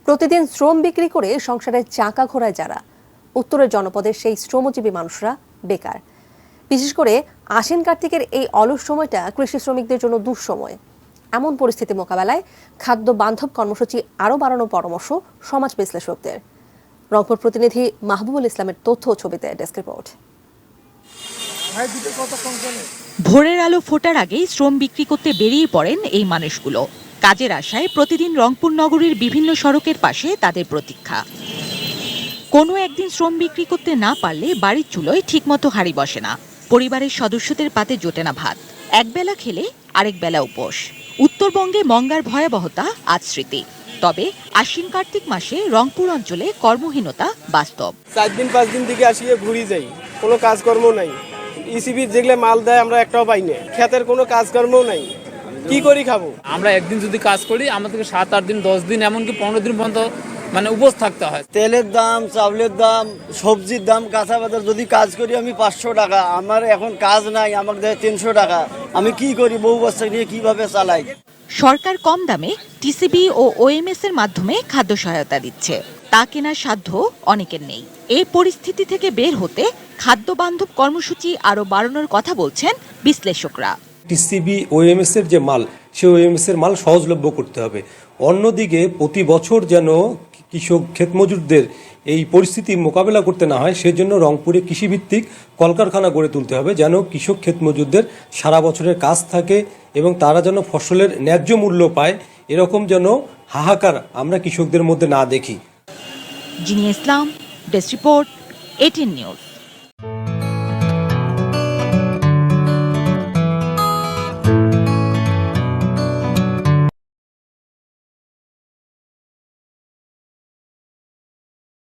প্রতিদিন শ্রম বিক্রি করে সংসারের চাকা ঘোরায় যারা, উত্তরের জনপদের সেই শ্রমজীবী মানুষরা বেকার। বিশেষ করে আশ্বিন কার্তিকের এই অলস সময়টা কৃষি শ্রমিকদের জন্য দুঃসময়। এমন পরিস্থিতি মোকাবেলায় খাদ্য বান্ধব কর্মসূচি আরও বাড়ানোর পরামর্শ সমাজ বিশ্লেষকদের। রংপুর প্রতিনিধি মাহবুবুল ইসলামের তথ্য ও ছবিতে ডেস্ক রিপোর্ট। ভোরের আলো ফোটার আগেই শ্রম বিক্রি করতে বেরিয়ে পড়েন এই মানুষগুলো। কাজের আশায় প্রতিদিন রংপুর নগরীর বিভিন্ন সড়কের পাশে তাদের প্রতীক্ষা। কোনো একদিন শ্রম বিক্রি করতে না পারলে বাড়ির চুলোয় ঠিকমতো হাঁড়ি বসে না, পরিবারের সদস্যদের পাতে জোটে না ভাত, একবেলা খেলে আরেক বেলা উপোস। উত্তরবঙ্গে মঙ্গার ভয়াবহতা আজ স্মৃতি। তবে আশ্বিন কার্তিক মাসে রংপুর অঞ্চলে কর্মহীনতা বাস্তব। 4 দিন 5 দিন থেকে আসিয়ে ঘুরি যাই, কোনো কাজকর্ম নাই। ইসিবি যেগুলো মাল দেয় আমরা একটাও পাই না, ক্ষেতের কোনো কাজকর্মও নাই, কি করি খাবো? আমরা একদিন যদি কাজ করি আমাদেরকে 7-8 দিন 10 দিন এমনকি 15 দিন পর্যন্ত উপোস থাকতে হয়। তেলের দাম, চাউলের দাম, সবজির দাম, কাঁচা বাজার যদি কাজ করি আমি 500 টাকা, আমার এখন কাজ নাই, আমাকে দেয় 300 টাকা। আমি কি করি? বউ বাচ্চা নিয়ে কিভাবে চালাই? সরকার কম দামে টিসিবি ও ওএমএস এর মাধ্যমে খাদ্য সহায়তা দিচ্ছে, তা কেনার সাধ্য অনেকের নেই। এই পরিস্থিতি থেকে বের হতে খাদ্য বান্ধব কর্মসূচি আরও বাড়ানোর কথা বলছেন বিশ্লেষকরা। টিসিবি ওএমএস এর যে মাল, সেই ওএমএস এর মাল সহজলভ্য করতে হবে। অন্যদিকে প্রতি বছর যেন কৃষক ক্ষেতমজুরদের এই পরিস্থিতি মোকাবেলা করতে না হয়, সেজন্য রংপুরে কৃষিভিত্তিক কলকারখানা গড়ে তুলতে হবে, যেন কৃষক ক্ষেতমজুরদের সারা বছরের কাজ থাকে এবং তারা যেন ফসলের ন্যায্য মূল্য পায়। এরকম যেন হাহাকার আমরা কৃষকদের মধ্যে না দেখি। জিনি ইসলাম, ডেস্ক রিপোর্ট, 18 নিউজ।